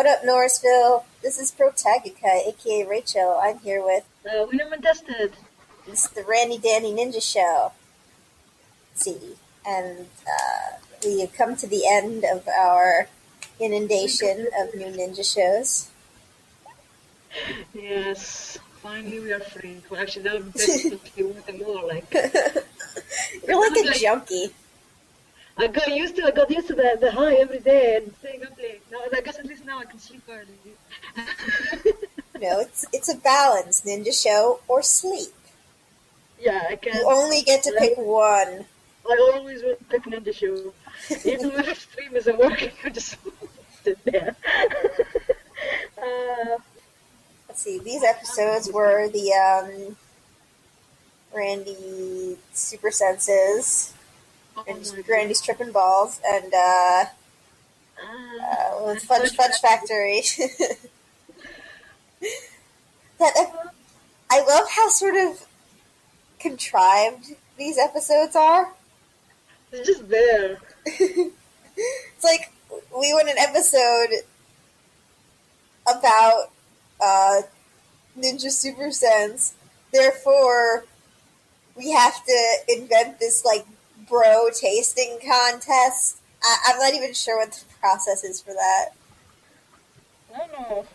up, Norrisville? This is Protagica, aka Rachel. I'm here with Winham and Tested. this is the Randy Danny Ninja Show. Let's see, and we have come to the end of our inundation of new ninja shows. Yes, finally we are free. Well, actually, that would definitely want more. Like You're like a junkie. I got used to the high every day and staying up late. Now I guess at least now I can sleep early. No, it's a balance: ninja show or sleep. Yeah, I can. You only get to pick one. I always will pick Ninja Show. Even when the stream isn't working, I just sit there. Let's see. These episodes were the Randy Super Senses, Randy's Trippin' Balls, and Fudge Factory. I love how sort of contrived these episodes are. It's just there. It's like we want an episode about Ninja Super Sense, therefore we have to invent this like bro tasting contest. I'm not even sure what the process is for that. I don't know.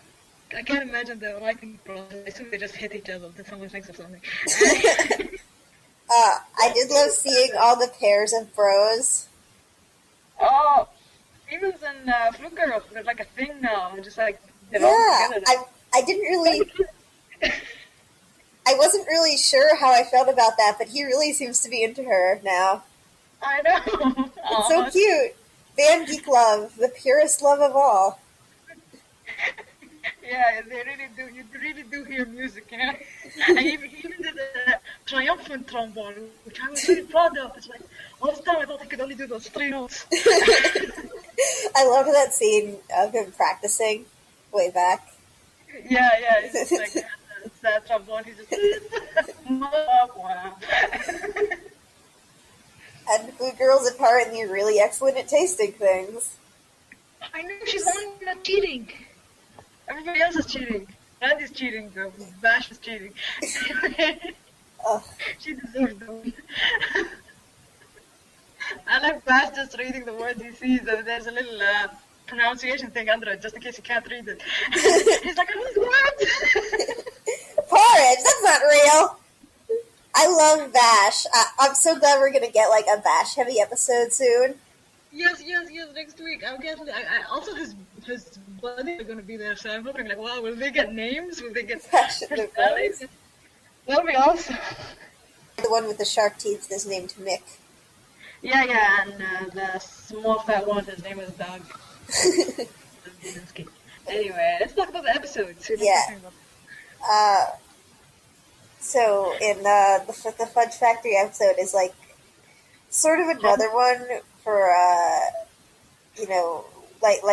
I can't imagine the writing process. I assume they just hit each other until someone thinks of something. I did love seeing all the pairs of bros. Oh, Evans and Fluker, they're like a thing now. Just like they're Yeah, all together. I didn't really. I wasn't really sure how I felt about that, but he really seems to be into her now. I know. It's so cute. Van Geek love, the purest love of all. Yeah, they really do. You really do hear music, you know. And he even did a triumphant trombone, which I was really proud of. It's like all this time I thought he could only do those 3 notes. I loved that scene of him practicing way back. Yeah, it's just like it's that trombone. He's just wow. And Blue Girl's apparently really excellent at tasting things. I knew she's only not cheating. Everybody else is cheating. Randy's cheating, though. Bash is cheating. She deserves them. I like Bash just reading the words he sees, and there's a little pronunciation thing under it, just in case he can't read it. He's like, "These words." Porridge, that's not real. I love Bash. I'm so glad we're gonna get like a Bash heavy episode soon. Yes, next week. I'm guessing. I also his buddies are going to be there, so I'm hoping, like, wow, will they get names? Will they get personalities? That'll be awesome. The one with the shark teeth is named Mick. Yeah, and the small fat one, his name is Doug. Anyway, let's talk about the episodes. Yeah. So in the Fudge Factory episode is like sort of another one for like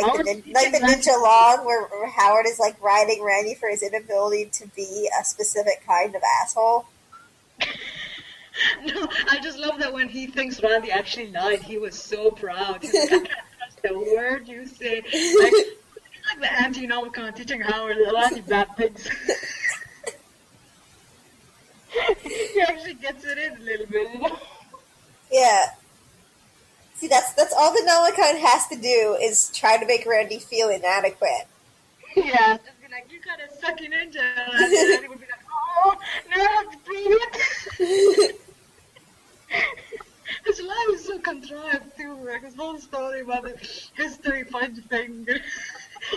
the Ninja Long, where Howard is like riding Randy for his inability to be a specific kind of asshole. No, I just love that when he thinks Randy actually lied, he was so proud. He's like, I can't trust the word you say. Like the anti-Nomicon teaching Howard a lot of bad things. He actually gets it in a little bit, you know? Yeah. See, that's all the Nomicon has to do is try to make Randy feel inadequate. Yeah, just be like, you got a sucky ninja. And Randy would be like, oh, now I have to prove it. His life is so contrived too. Like his whole story about the history fudge thing,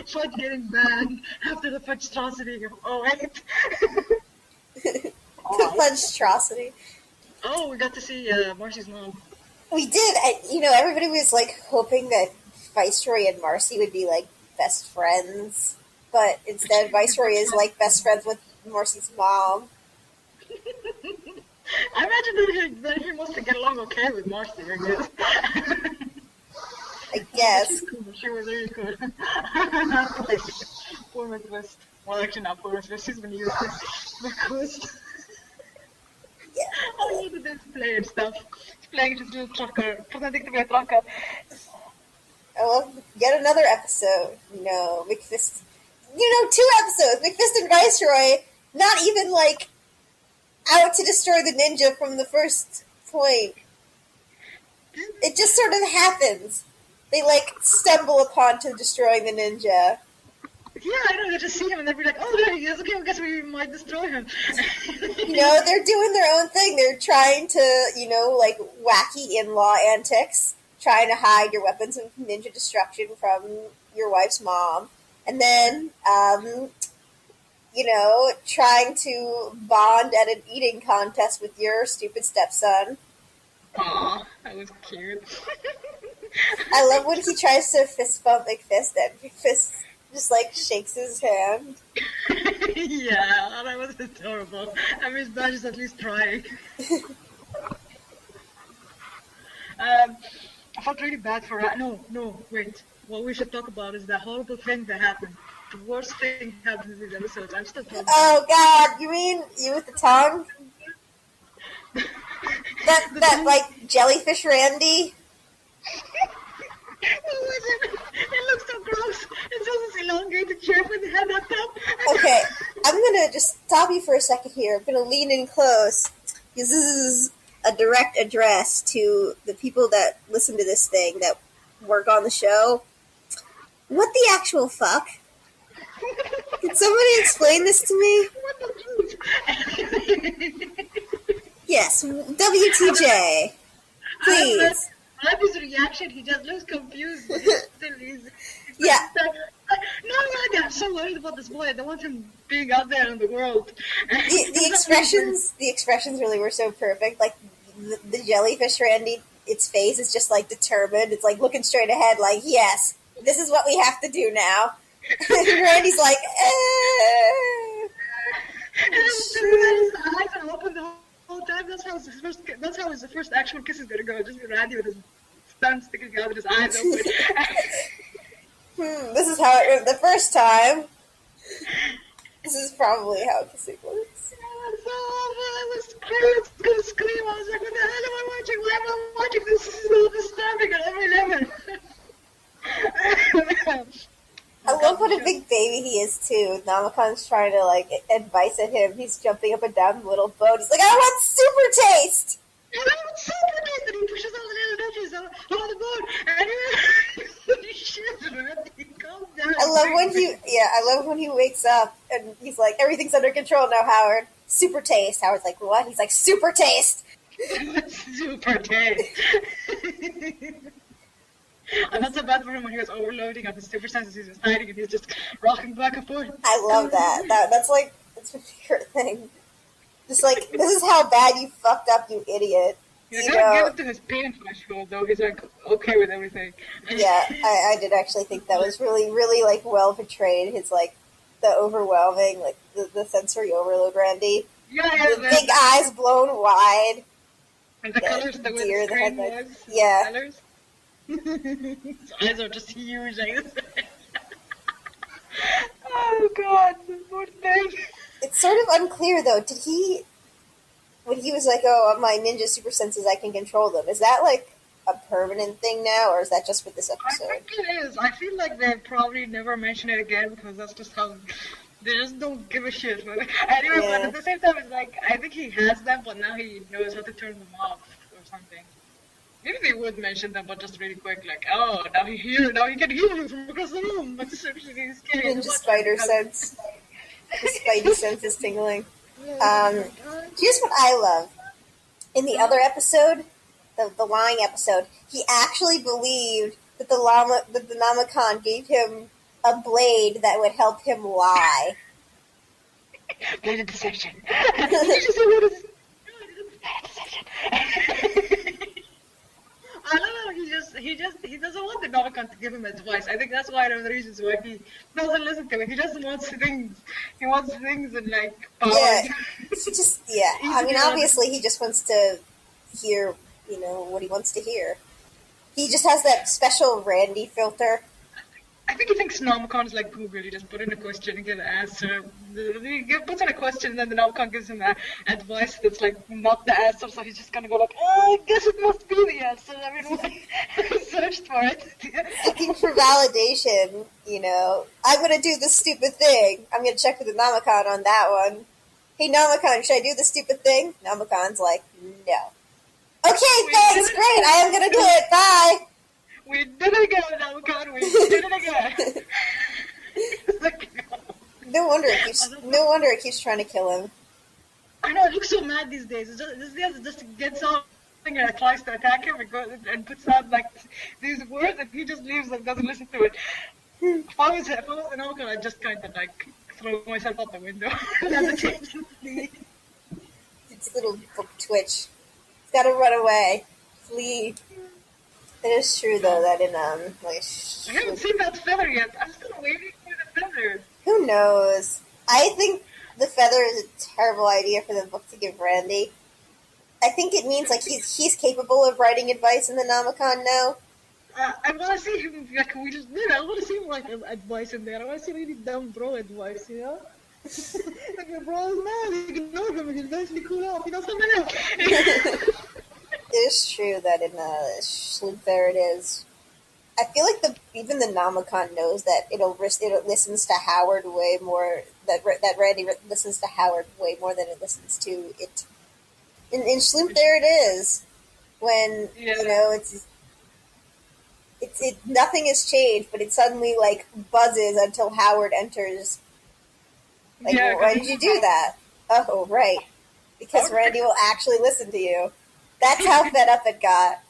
fudge getting banned after the fudgetrosity of 08. The fudgetrosity. Oh, we got to see Marcy's mom. We did. Everybody was like hoping that Viceroy and Marcy would be like best friends, but instead Viceroy is like best friends with Marcy's mom. I imagine that he must get along okay with Marcy, I guess. I guess. She's cool. She was really cool. Poor Midwest. Well, actually not poor Midwest. She's been used to Midwest. Yeah. I hated this play and stuff. Playing his little trucker, pretending to be a trucker. I love yet another episode. McFist. 2 episodes. McFist and Viceroy not even like out to destroy the ninja from the first point. It just sort of happens. They like stumble upon to destroying the ninja. Yeah, I know. They just see him and they'll be like, "Oh, there he is. Okay, I guess we might destroy him." They're doing their own thing. They're trying to, like wacky in-law antics, trying to hide your weapons of ninja destruction from your wife's mom, and then, trying to bond at an eating contest with your stupid stepson. Aw, that was cute. I love when he tries to fist bump McFist and McFist just like shakes his hand. Yeah, that was adorable. I mean, Badge is at least trying. I felt really bad for that. No, wait. What we should talk about is the horrible thing that happened. The worst thing happened in these episodes. I'm still talking. Oh God, you mean you with the tongue? that like jellyfish Randy? What was it? It looks so gross. It's just this elongated shape with the head up top. Okay, I'm gonna just stop you for a second here. I'm gonna lean in close because this is a direct address to the people that listen to this thing that work on the show. What the actual fuck? Can somebody explain this to me? Yes, WTJ. Please. I love his reaction. He just looks confused. But he's still easy. Yeah. No, I'm so worried about this boy. I don't want him being out there in the world. The expressions really were so perfect. Like the jellyfish Randy, its face is just like determined. It's like looking straight ahead. Like, yes, this is what we have to do now. And Randy's like, And then his eyes are open the whole time. That's how his first actual kiss is gonna go. Just be Randy with his thumb sticking out and his eyes open. This is how it the first time. This is probably how kissing works. So I was scared. I was gonna scream. I was like, what the hell am I watching? Why am I watching this? This is so disturbing at every level. I love what a big baby he is too. Namakon's trying to like advice at him. He's jumping up and down the little boat. He's like, I want super taste. I want super taste, and he pushes all the little nudges on the boat. And he calms down. I love when he wakes up and he's like, everything's under control now, Howard. Super taste. Howard's like, what? He's like, super taste. Super taste. I'm not so bad for him when he was overloading of his super senses. He's just hiding and he's just rocking back and forth. I love that. That's my favorite thing. Just like, this is how bad you fucked up, you idiot. You gotta give it to his pain threshold, though. He's like okay with everything. Yeah, I did actually think that was really, really like well portrayed. His like the overwhelming, like the sensory overload, Randy. Yeah, the big eyes blown wide. And the colors that were the headlights. Yeah. Colors. His eyes are just huge. Oh God, this poor thing. It's sort of unclear though. Did he, when he was like, "Oh, my ninja super senses, I can control them"? Is that like a permanent thing now, or is that just with this episode? I think it is. I feel like they'll probably never mention it again because that's just how they just don't give a shit. But anyway, but at the same time, it's like I think he has them, but now he knows how to turn them off or something. Maybe they would mention them, but just really quick, like, oh, now he can hear you from across the room. But this is scary. Ninja spider sense. The spidey sense is tingling. Here's what I love. In the other episode, the lying episode, he actually believed that the Namakan gave him a blade that would help him lie. Blade of deception. Did you say what is? Deception. I don't know. He doesn't want the Namakan to give him advice. I think that's one of the reasons why he doesn't listen to it. He just wants things. He wants things and like power. Yeah. I mean, obviously, he just wants to hear, what he wants to hear. He just has that special Randy filter. I think he thinks Nomicon is like Google. You just put in a question and get an answer. He puts in a question and then the Nomicon gives him advice that's like not the answer. So he's just gonna go like, oh, I guess it must be the answer. I mean, I searched for it. Looking for validation, I'm going to do this stupid thing. I'm going to check with the Nomicon on that one. Hey, Nomicon, should I do the stupid thing?Nomicon's like, no. Okay, thanks, great, I am going to do it, bye! We did it again, Nomicon, we did it again! No wonder it keeps trying to kill him. I know, it looks so mad these days. This guy just gets on and tries to attack him and puts out like these words and he just leaves and doesn't listen to it. If I was an Nomicon, I'd just kind of like throw myself out the window. Its little book twitch. It's gotta run away. Flee. It is true though that in I haven't seen that feather yet. I'm still waiting for the feather. Who knows? I think the feather is a terrible idea for the book to give Randy. I think it means like he's capable of writing advice in the Nomicon now. I want to see him like I want to see him like advice in there. I want to see really dumb bro advice, you know? Like your bro is mad, ignore him and he'll eventually cool off. He knows something else. It is true that in Sloop there it is. I feel like even the Nomicon knows that it listens to Howard way more. That Randy listens to Howard way more than it listens to it. In Sloop there it is. When it's nothing has changed, but it suddenly like buzzes until Howard enters. Like, why did you do that? Oh, right, because Randy will actually listen to you. That's how fed up it got.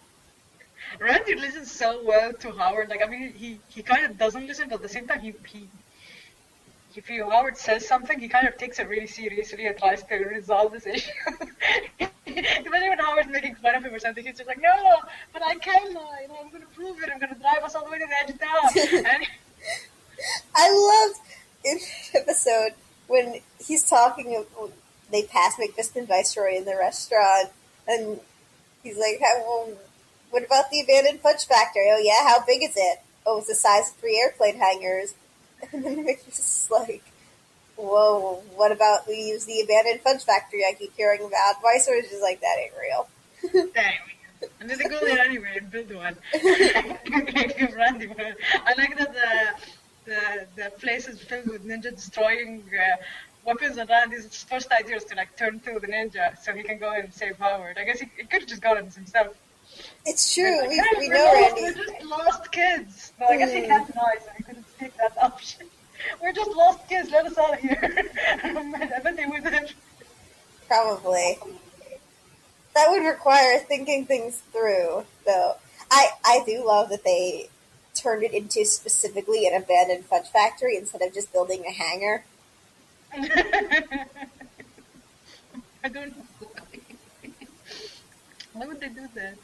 Randy listens so well to Howard. Like, I mean, he kind of doesn't listen, but at the same time, if Howard says something, he kind of takes it really seriously and tries to resolve this issue. Even when Howard's making fun of him or something, he's just like, no, but I can lie. I'm going to prove it. I'm going to drive us all the way to the edge of town. And I loved in the episode when he's talking. They pass McFist and Viceroy in the restaurant, and he's like, what about the abandoned fudge factory? Oh, yeah? How big is it? Oh, it's the size of 3 airplane hangars. And then McFist is like, whoa, what about we use the abandoned fudge factory I keep hearing about? Viceroy's just like, that ain't real. Dang. And then they go there anyway and build one. Randy, I like that the place is filled with ninja destroying weapons, and Randy's first idea is to like turn to the ninja so he can go and save Howard. I guess he could have just got it himself. It's true. Like, we know Randy. We're just lost kids. But I guess he can't lie, so he couldn't take that option. We're just lost kids. Let us out of here. I bet they would have. Probably. That would require thinking things through, though. I do love that they turned it into specifically an abandoned fudge factory instead of just building a hangar. I don't know. Why would they do that?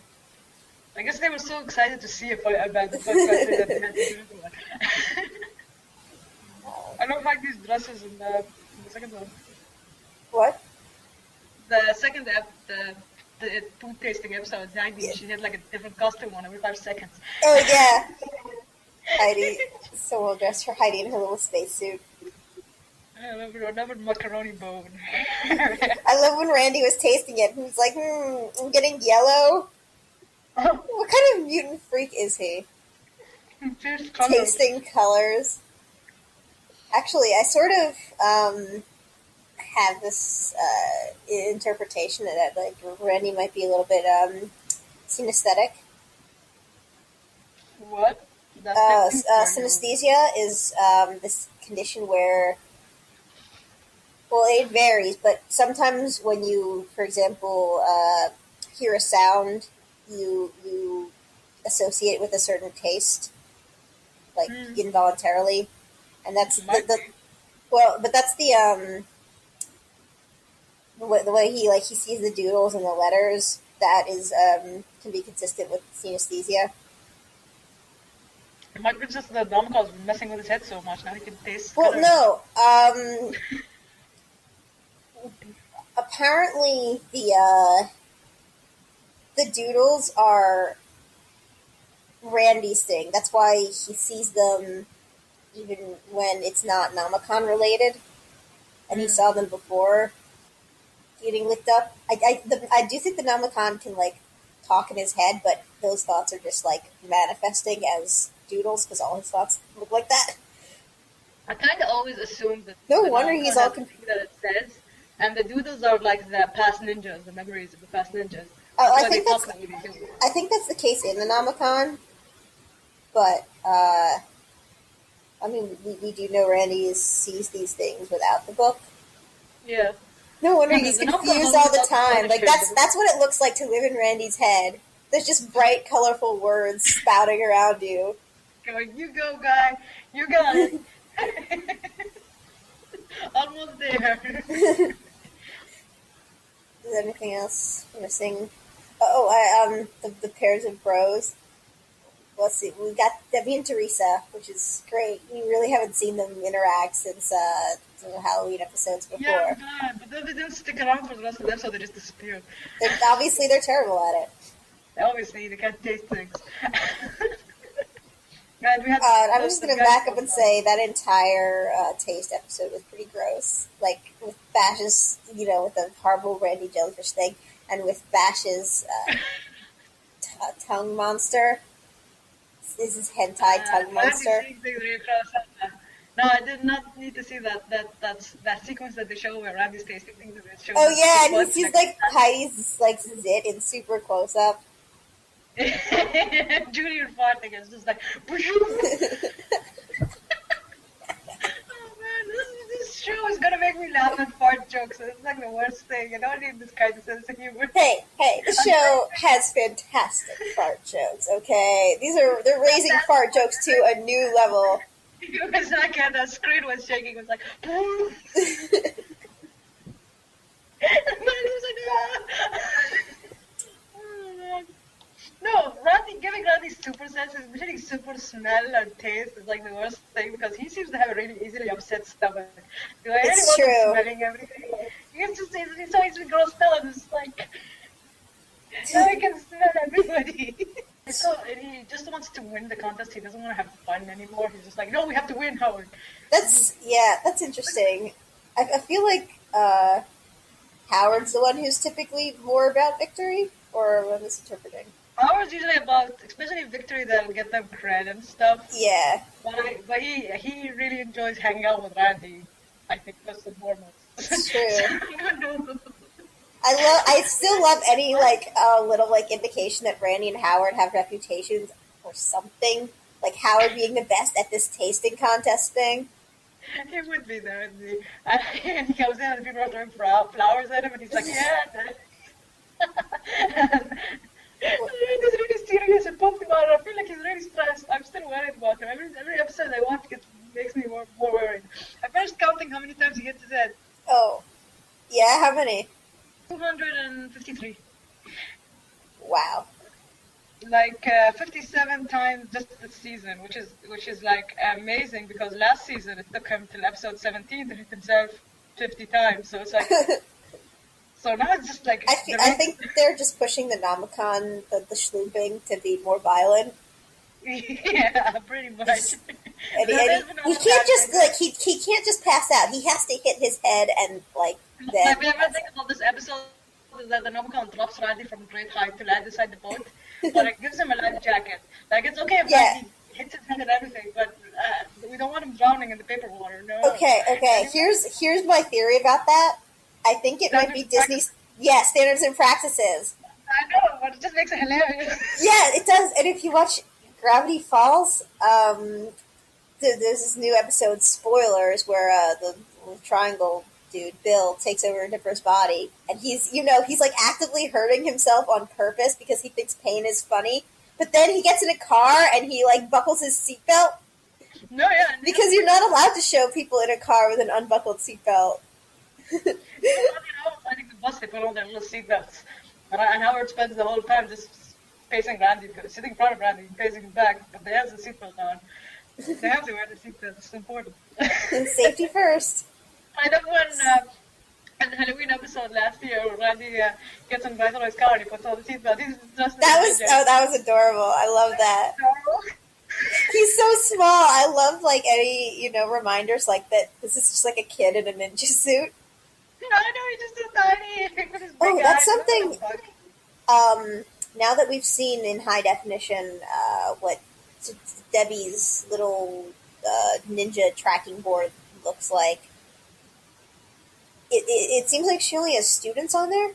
I guess they were so excited to see about the fudge factory that they had to do it. I don't like these dresses in the second one. What? The second the food tasting episode, Heidi, she had like a different costume on every 5 seconds. Oh, yeah. Heidi, so well dressed for Heidi in her little spacesuit. I love another macaroni bone. I love when Randy was tasting it. He was like, I'm getting yellow. What kind of mutant freak is he? Tasting colors. Actually, I sort of have this interpretation that like Randy might be a little bit synesthetic. What? Synesthesia is this condition where, well, it varies, but sometimes when you, for example, hear a sound, you associate it with a certain taste, like involuntarily, and that's but that's the way he sees the doodles and the letters. That is can be consistent with synesthesia. It might be just the Domicos messing with his head so much now he can taste. Well, no. Apparently, the doodles are Randy's thing. That's why he sees them even when it's not Namacon related, and he Mm. saw them before getting licked up. I do think the Namacon can like talk in his head, but those thoughts are just like manifesting as doodles because all his thoughts look like that. I kind of always assumed that No the wonder he's Namcon all has a confused. thing that it says, and the doodles are like the past ninjas, the memories of the past ninjas. Oh, That's why they talk the way they do. I think that's the case in the Namacon, but I mean we do know Randy sees these things without the book. Yeah. No wonder Yeah, he's the Namcon confused all always the talks time. Like Punisher. that's what it looks like to live in Randy's head. There's just bright, colorful words spouting around you. Going, you go, guy. You got it. Almost there. Is there anything else missing? Oh, the pairs of bros. Let's see. We got Debbie and Teresa, which is great. We really haven't seen them interact since the Halloween episodes before. Yeah, I'm glad. But then they didn't stick around for the rest of the episode. They just disappeared. Obviously, they're terrible at it. Obviously, they can't taste things. And we had I'm just going to back up and say that entire taste episode was pretty gross. Like, with Bash's, with the horrible Randy Jellyfish thing, and with Bash's tongue monster. This is hentai tongue monster. No, I did not need to see that sequence that they show where Randy's tasting things in this show. Oh yeah, and he sees like Heidi's like zit in super close up. Junior farting is just like. Oh man, this show is gonna make me laugh at fart jokes. It's like the worst thing. I don't need this kind of sense of humor. Hey, the show has fantastic fart jokes. Okay, they're raising fart jokes to a new level. It was like the screen was shaking. It was like. And then he was like, ah. Oh man. No, giving Randy super sense, especially super smell or taste, is like the worst thing because he seems to have a really easily upset stomach. Like, It's true. Smelling everything. He's just he's so easily grossed out. It's like now he can smell everybody. And he just wants to win the contest. He doesn't want to have fun anymore. He's just like, no, we have to win, Howard. That's interesting. I feel like Howard's the one who's typically more about victory, or am I misinterpreting? Howard's usually about, especially victory that'll get them credit and stuff. Yeah. But he really enjoys hanging out with Randy. I think first and foremost. It's true. I still love any like little like indication that Randy and Howard have reputations or something. Like Howard being the best at this tasting contest thing. He would be there, and he comes in and people are throwing flowers at him, and he's like, yeah. He's really serious and pumped about it. I feel like he's really stressed. I'm still worried about him. Every episode I watch makes me more worried. I finished counting how many times he hits his head. Oh. Yeah, how many? 253. Wow. Like 57 times just this season, which is like amazing because last season it took him till episode 17 to hit himself 50 times. So it's like, so now it's just like. I think they're just pushing the Namacon, the schlooping, to be more violent. Yeah, pretty much. And he can't just like he can't just pass out. He has to hit his head and like. My favorite thing about this episode is that the Namacon drops Randy from great height to land inside the boat, but it gives him a life jacket. Like it's okay if Randy hits his head and everything, but we don't want him drowning in the paper water. No. Okay. Here's my theory about that. I think it might be Disney's. Yeah, standards and practices. I know, but it just makes it hilarious. Yeah, it does. And if you watch Gravity Falls, there's this new episode, spoilers, where the triangle dude, Bill, takes over Nipper's body, and he's like actively hurting himself on purpose because he thinks pain is funny. But then he gets in a car and he like buckles his seatbelt. No, yeah. Because you're not allowed to show people in a car with an unbuckled seatbelt. I think the bus they put on their little seatbelts, and Howard spends the whole time just facing Randy, sitting in front of Randy, facing him back, but they have the seatbelt on. They have to wear the seatbelt. It's important. Safety first. I know when in the Halloween episode last year, when Randy gets in Vitalo's car and he puts on the seatbelt. He's just that was adorable. I love that. He's so small. I love like any reminders like that. This is just like a kid in a ninja suit. I know he's just so tiny with his big Oh, that's eyes. He looks like a something. bug. Now that we've seen in high definition what Debbie's little ninja tracking board looks like, it seems like she only has students on there.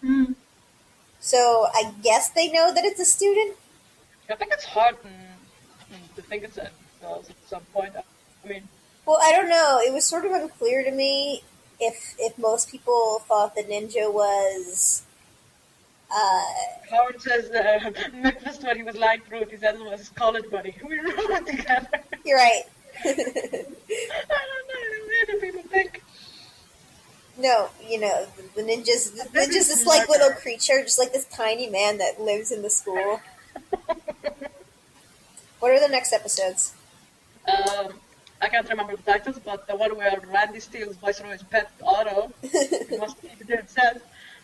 Mm. So I guess they know that it's a student. I think it's hard to think it's a girls at some point. I mean, Well, I don't know. It was sort of unclear to me if most people thought the ninja was. Howard says Memphis when he was lying through it, he said it was his college buddy. We wrote together. You're right. I don't know. Where do people think? No, the ninjas. The ninjas, this like little creature, just like this tiny man that lives in the school. What are the next episodes? I can't remember the titles, but the one where Randy steals Viceroy's pet auto, he wants to keep it to himself,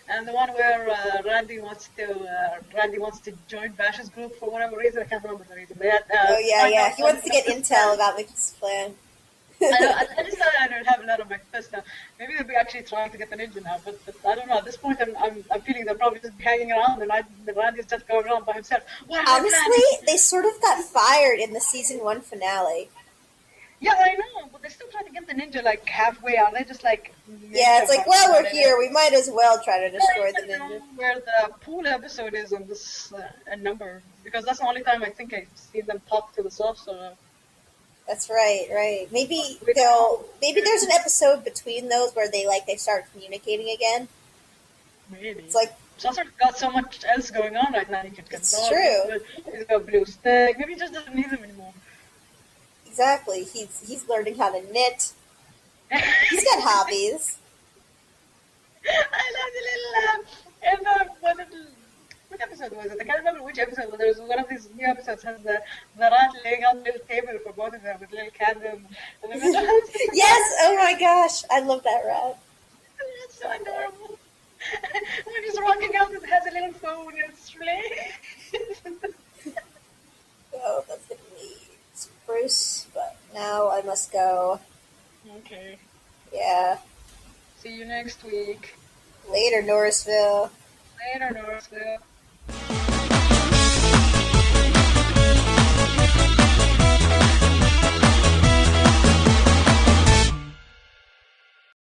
and the one where Randy wants to join Bash's group for whatever reason. I can't remember the reason. Oh yeah. He wants to get intel about Mickey's plan. I just thought I don't have a lot on my fist now. Maybe they'll be actually trying to get the ninja now, but I don't know. At this point, I'm feeling they're probably just hanging around, and Randy's just going around by himself. Honestly, they sort of got fired in the season 1 finale. Yeah, I know, but they're still trying to get the ninja like halfway out. They just like Yeah, it's like, well, we're here. We might as well try to destroy the ninja. Where the pool episode is on this number, because that's the only time I think I've seen them talk to the sorcerer. That's right. Maybe there's an episode between those where they start communicating again. Maybe. It's like Sorcerer's got so much else going on right now. He can control. It's true. He's got blue stick. Maybe he just doesn't need them anymore. Exactly. He's learning how to knit. He's got hobbies. I love the little what episode was it? I can't remember which episode, but there was one of these new episodes has the rat laying on a little table for both of them with little candles. Yes, oh my gosh. I love that rat. That's so adorable. When he's rocking out, it has a little phone and it's really... Oh, that's going to be Bruce, but now I must go. Okay. Yeah. See you next week. Later, Norrisville. Later, Norrisville.